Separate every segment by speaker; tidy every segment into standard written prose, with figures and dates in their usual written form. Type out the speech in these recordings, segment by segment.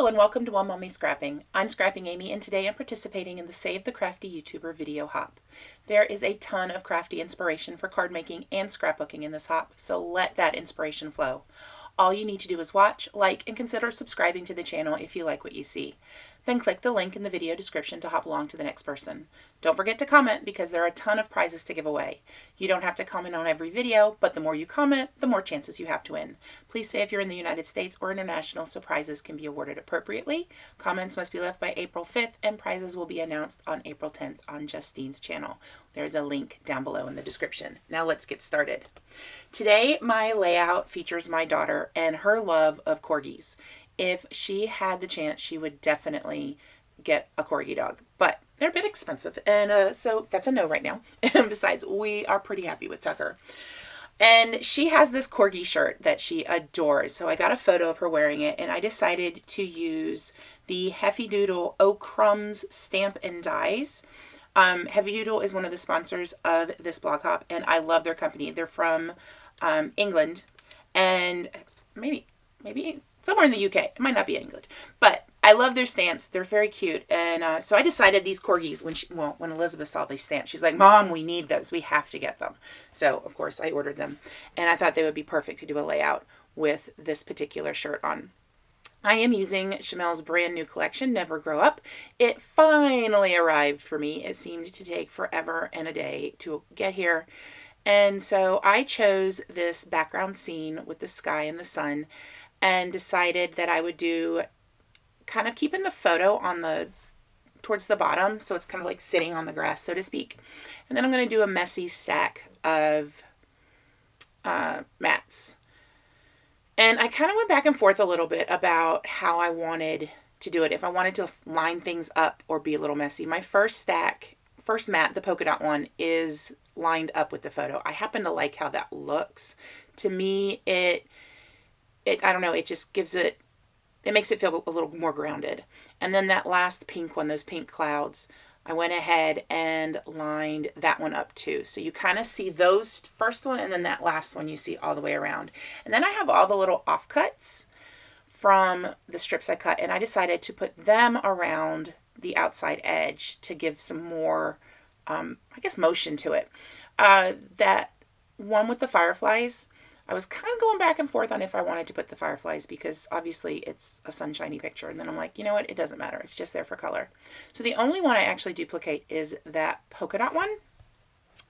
Speaker 1: and welcome to One Mommy Scrapping. I'm Scrapping Amy, and today I'm participating in the Save the Crafty YouTuber video hop. There is a ton of crafty inspiration for card making and scrapbooking in this hop, so let that inspiration flow. All you need to do is watch, like, and consider subscribing to the channel if you like what you see. Then click the link in the video description to hop along to the next person. Don't forget to comment because there are a ton of prizes to give away. You don't have to comment on every video, but the more you comment, the more chances you have to win. Please say if you're in the United States or international so prizes can be awarded appropriately. Comments must be left by April 5th and prizes will be announced on April 10th on Justine's channel. There's a link down below in the description. Now let's get started. Today my layout features my daughter and her love of corgis. If she had the chance, she would definitely get a corgi dog, but they're a bit expensive, and so that's a no right now. And besides, we are pretty happy with Tucker. And she has this corgi shirt that she adores, so I got a photo of her wearing it, and I decided to use the Heffy Doodle Crumbs stamp and dies. Heffy Doodle is one of the sponsors of this blog hop, and I love their company. They're from England, and maybe somewhere in the UK. It might not be England, but I love their stamps. They're very cute. And so I decided these corgis, when Elizabeth saw these stamps, she's like, Mom, we need those. We have to get them. So, of course, I ordered them. And I thought they would be perfect to do a layout with this particular shirt on. I am using Chamel's brand new collection, Never Grow Up. It finally arrived for me. It seemed to take forever and a day to get here. And so I chose this background scene with the sky and the sun, and decided that I would do kind of keeping the photo on towards the bottom, so it's kind of like sitting on the grass, so to speak. And then I'm going to do a messy stack of mats. And I kind of went back and forth a little bit about how I wanted to do it, if I wanted to line things up or be a little messy. My first mat, the polka dot one, is lined up with the photo. I happen to like how that looks. To me, I don't know, it just gives it makes it feel a little more grounded. And then that last pink one, those pink clouds, I went ahead and lined that one up too. So you kind of see those first one, and then that last one you see all the way around. And then I have all the little offcuts from the strips I cut, and I decided to put them around the outside edge to give some more, I guess, motion to it. That one with the fireflies, I was kind of going back and forth on if I wanted to put the fireflies, because obviously it's a sunshiny picture. And then I'm like, you know what? It doesn't matter. It's just there for color. So the only one I actually duplicate is that polka dot one.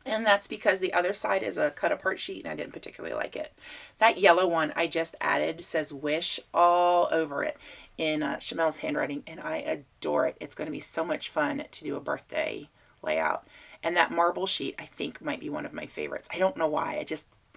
Speaker 1: And that's because the other side is a cut apart sheet and I didn't particularly like it. That yellow one I just added says Wish all over it in Chamel's handwriting, and I adore it. It's going to be so much fun to do a birthday layout. And that marble sheet I think might be one of my favorites. I don't know why.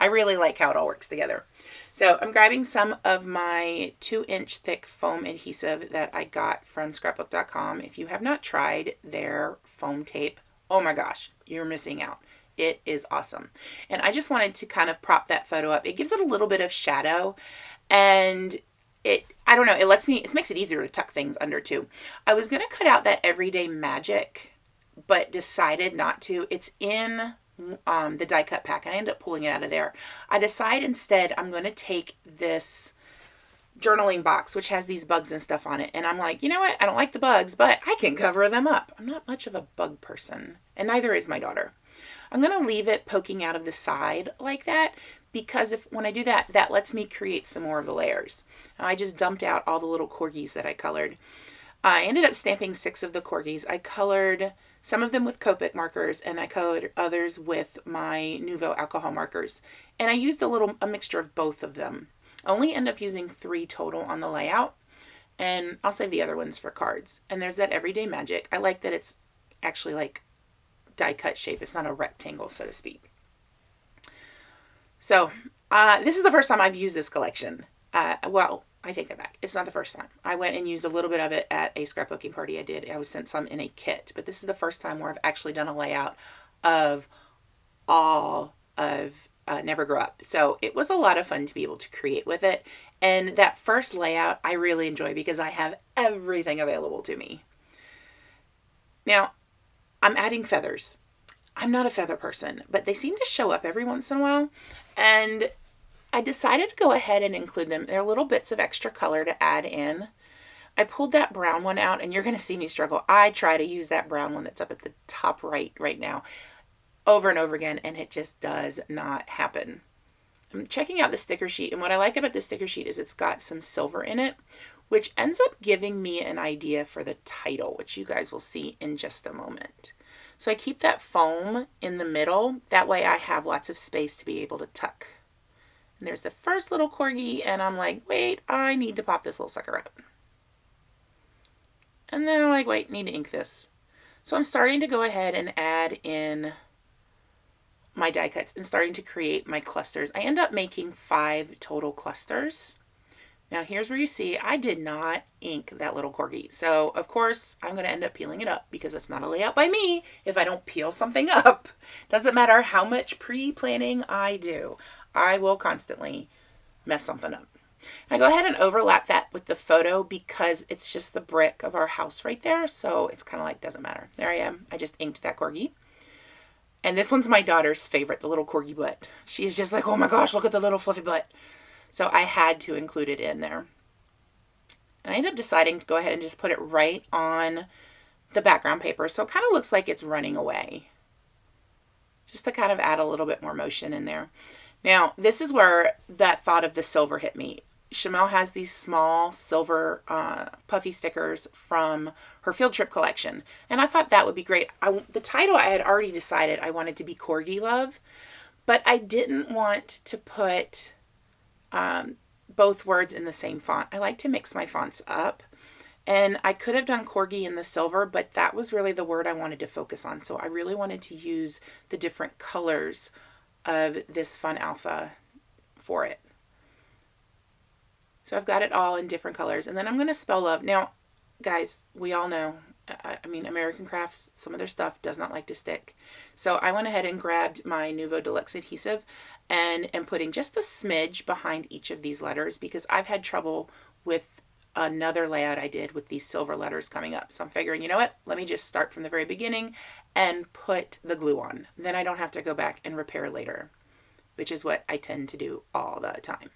Speaker 1: I really like how it all works together. So I'm grabbing some of my 2-inch thick foam adhesive that I got from scrapbook.com. If you have not tried their foam tape, oh my gosh, you're missing out. It is awesome. And I just wanted to kind of prop that photo up. It gives it a little bit of shadow, and I don't know, it makes it easier to tuck things under too. I was going to cut out that Everyday Magic, but decided not to. It's in the die cut pack, and I ended up pulling it out of there. I decide instead I'm going to take this journaling box, which has these bugs and stuff on it, and I'm like, you know what, I don't like the bugs, but I can cover them up. I'm not much of a bug person, and neither is my daughter. I'm going to leave it poking out of the side like that, because when I do that, that lets me create some more of the layers. And I just dumped out all the little corgis that I colored. I ended up stamping 6 of the corgis. I colored some of them with Copic markers, and I colored others with my Nuvo alcohol markers. And I used a mixture of both of them. I only end up using 3 total on the layout, and I'll save the other ones for cards. And there's that Everyday Magic. I like that it's actually like die cut shape. It's not a rectangle, so to speak. So this is the first time I've used this collection. Well, I take that back. It's not the first time. I went and used a little bit of it at a scrapbooking party I did. I was sent some in a kit, but this is the first time where I've actually done a layout of all of Never Grow Up. So it was a lot of fun to be able to create with it. And that first layout I really enjoy because I have everything available to me. Now, I'm adding feathers. I'm not a feather person, but they seem to show up every once in a while. And I decided to go ahead and include them. They're little bits of extra color to add in. I pulled that brown one out, and you're going to see me struggle. I try to use that brown one that's up at the top right now over and over again, and it just does not happen. I'm checking out the sticker sheet, and what I like about the sticker sheet is it's got some silver in it, which ends up giving me an idea for the title, which you guys will see in just a moment. So I keep that foam in the middle. That way I have lots of space to be able to tuck. And there's the first little corgi, and I'm like, wait, I need to pop this little sucker up. And then I'm like, wait, need to ink this. So I'm starting to go ahead and add in my die cuts and starting to create my clusters. I end up making 5 total clusters. Now here's where you see I did not ink that little corgi. So of course I'm going to end up peeling it up because it's not a layout by me if I don't peel something up. Doesn't matter how much pre-planning I do. I will constantly mess something up. I go ahead and overlap that with the photo because it's just the brick of our house right there. So it's kind of like, doesn't matter. There I am. I just inked that corgi. And this one's my daughter's favorite, the little corgi butt. She's just like, oh my gosh, look at the little fluffy butt. So I had to include it in there. And I ended up deciding to go ahead and just put it right on the background paper. So it kind of looks like it's running away. Just to kind of add a little bit more motion in there. Now, this is where that thought of the silver hit me. Shamel has these small silver puffy stickers from her field trip collection. And I thought that would be great. The title I had already decided I wanted to be Corgi Love. But I didn't want to put both words in the same font. I like to mix my fonts up. And I could have done Corgi in the silver, but that was really the word I wanted to focus on. So I really wanted to use the different colors of this Fun Alpha for it. So I've got it all in different colors. And then I'm going to spell love. Now, guys, we all know, I mean, American Crafts, some of their stuff does not like to stick. So I went ahead and grabbed my Nouveau Deluxe adhesive and am putting just a smidge behind each of these letters because I've had trouble with another layout I did with these silver letters coming up. So I'm figuring, you know what? Let me just start from the very beginning and put the glue on. Then I don't have to go back and repair later, which is what I tend to do all the time.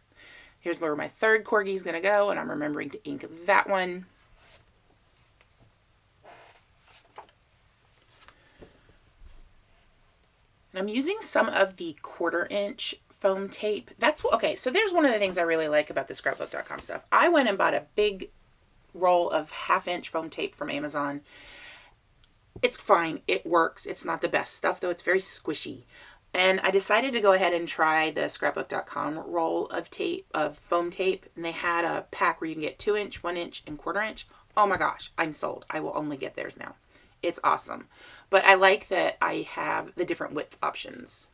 Speaker 1: Here's where my third corgi is going to go, and I'm remembering to ink that one. And I'm using some of the 1/4 inch foam tape. Okay, so there's one of the things I really like about the scrapbook.com stuff. I went and bought a big roll of 1/2 inch foam tape from Amazon. It's fine. It works. It's not the best stuff, though. It's very squishy. And I decided to go ahead and try the scrapbook.com roll of foam tape. And they had a pack where you can get 2 inch, 1 inch, and 1/4 inch. Oh my gosh, I'm sold. I will only get theirs now. It's awesome. But I like that I have the different width options.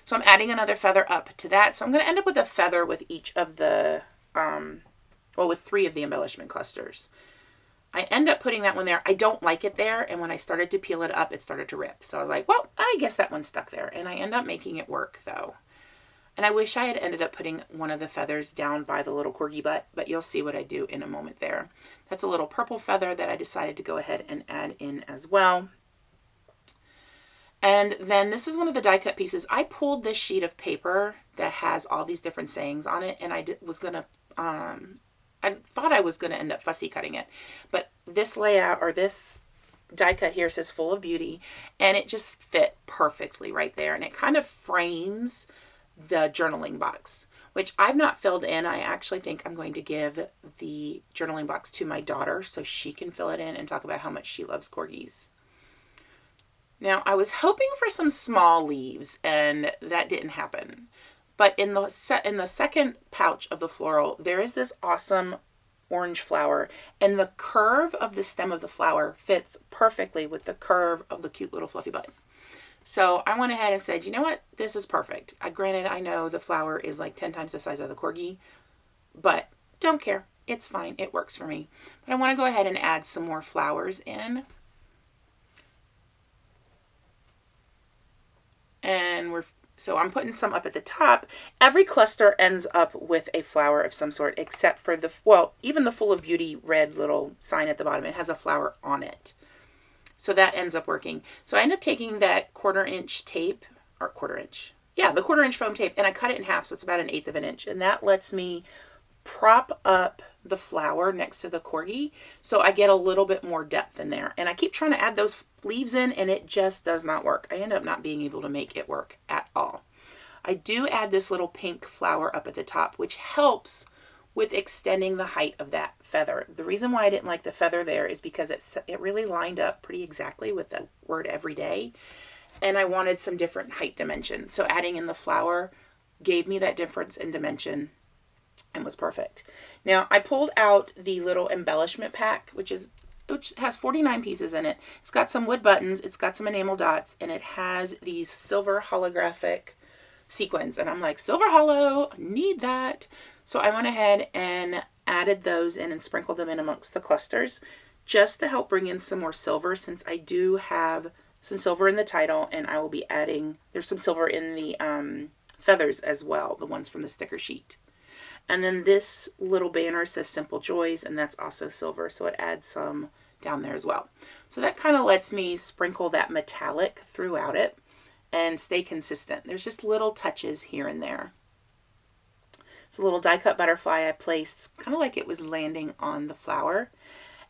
Speaker 1: So I'm adding another feather up to that. So I'm going to end up with a feather with each of the, with 3 of the embellishment clusters. I end up putting that one there. I don't like it there. And when I started to peel it up, it started to rip. So I was like, well, I guess that one stuck there. And I end up making it work though. And I wish I had ended up putting one of the feathers down by the little corgi butt, but you'll see what I do in a moment there. That's a little purple feather that I decided to go ahead and add in as well. And then this is one of the die cut pieces. I pulled this sheet of paper that has all these different sayings on it, and I thought I was going to end up fussy cutting it. But this layout, or this die cut here, says full of beauty, and it just fit perfectly right there. And it kind of frames the journaling box, which I've not filled in. I actually think I'm going to give the journaling box to my daughter so she can fill it in and talk about how much she loves corgis. Now, I was hoping for some small leaves, and that didn't happen. But in the second pouch of the floral, there is this awesome orange flower, and the curve of the stem of the flower fits perfectly with the curve of the cute little fluffy bud. So I went ahead and said, you know what? This is perfect. Granted, I know the flower is like 10 times the size of the corgi, but don't care. It's fine. It works for me. But I want to go ahead and add some more flowers in. And so I'm putting some up at the top. Every cluster ends up with a flower of some sort, except for even the Full of Beauty red little sign at the bottom. It has a flower on it. So that ends up working. So I end up taking that 1/4 inch tape, the 1/4 inch foam tape, and I cut it in half, so it's about 1/8 of an inch. And that lets me prop up the flower next to the Corgi so I get a little bit more depth in there. And I keep trying to add those leaves in and it just does not work. I end up not being able to make it work at all. I do add this little pink flower up at the top, which helps with extending the height of that feather. The reason why I didn't like the feather there is because it really lined up pretty exactly with the word everyday. And I wanted some different height dimension. So adding in the flower gave me that difference in dimension and was perfect. Now I pulled out the little embellishment pack, which has 49 pieces in it. It's got some wood buttons, it's got some enamel dots, and it has these silver holographic sequins. And I'm like, silver hollow, need that. So I went ahead and added those in and sprinkled them in amongst the clusters just to help bring in some more silver, since I do have some silver in the title and I will be adding, there's some silver in the feathers as well, the ones from the sticker sheet. And then this little banner says Simple Joys, and that's also silver, so it adds some down there as well. So that kind of lets me sprinkle that metallic throughout it and stay consistent. There's just little touches here and there. It's a little die cut butterfly I placed kind of like it was landing on the flower.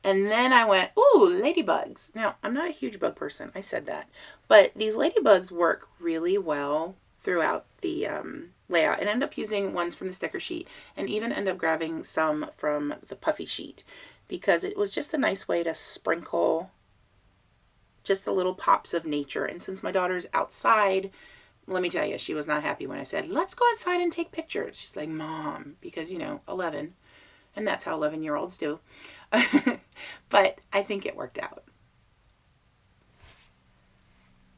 Speaker 1: And then I went, ooh, ladybugs. Now, I'm not a huge bug person, I said that, but these ladybugs work really well throughout the layout, and end up using ones from the sticker sheet and even end up grabbing some from the Puffy sheet because it was just a nice way to sprinkle just the little pops of nature. And since my daughter's outside, let me tell you, she was not happy when I said, let's go outside and take pictures. She's like, Mom, because, 11, and that's how 11-year-olds do. But I think it worked out.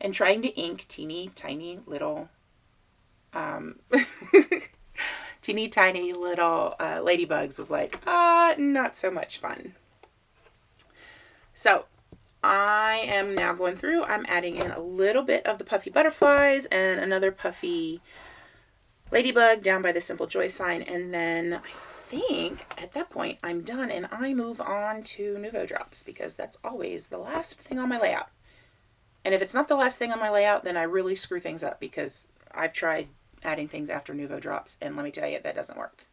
Speaker 1: And trying to ink teeny tiny little ladybugs was like, not so much fun. So I am now going through, I'm adding in a little bit of the puffy butterflies and another puffy ladybug down by the Simple Joy sign. And then I think at that point I'm done and I move on to Nouveau drops because that's always the last thing on my layout. And if it's not the last thing on my layout, then I really screw things up because I've tried adding things after Nouveau drops, and let me tell you, that doesn't work.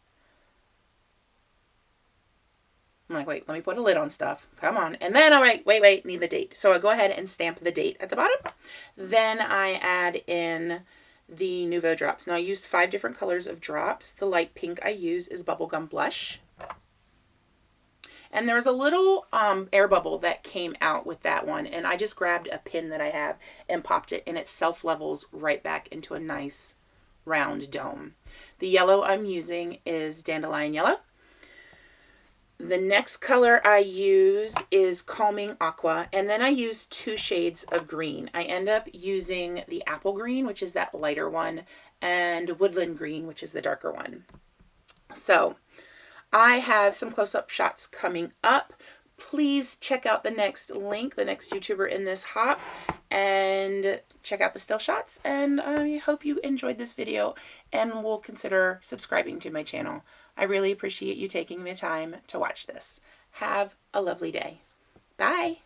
Speaker 1: I'm like, wait, let me put a lid on stuff. Come on. And then, all right, wait, need the date. So I go ahead and stamp the date at the bottom. Then I add in the Nouveau drops. Now I used 5 different colors of drops. The light pink I use is Bubblegum Blush. And there was a little air bubble that came out with that one, and I just grabbed a pin that I have and popped it, and it self-levels right back into a nice round dome. The yellow I'm using is Dandelion Yellow. The next color I use is Calming Aqua, and then I use 2 shades of green. I end up using the Apple Green, which is that lighter one, and Woodland Green, which is the darker one. So I have some close-up shots coming up. Please check out the next link, the next YouTuber in this hop, and check out the still shots. And I hope you enjoyed this video and will consider subscribing to my channel. I really appreciate you taking the time to watch this. Have a lovely day. Bye.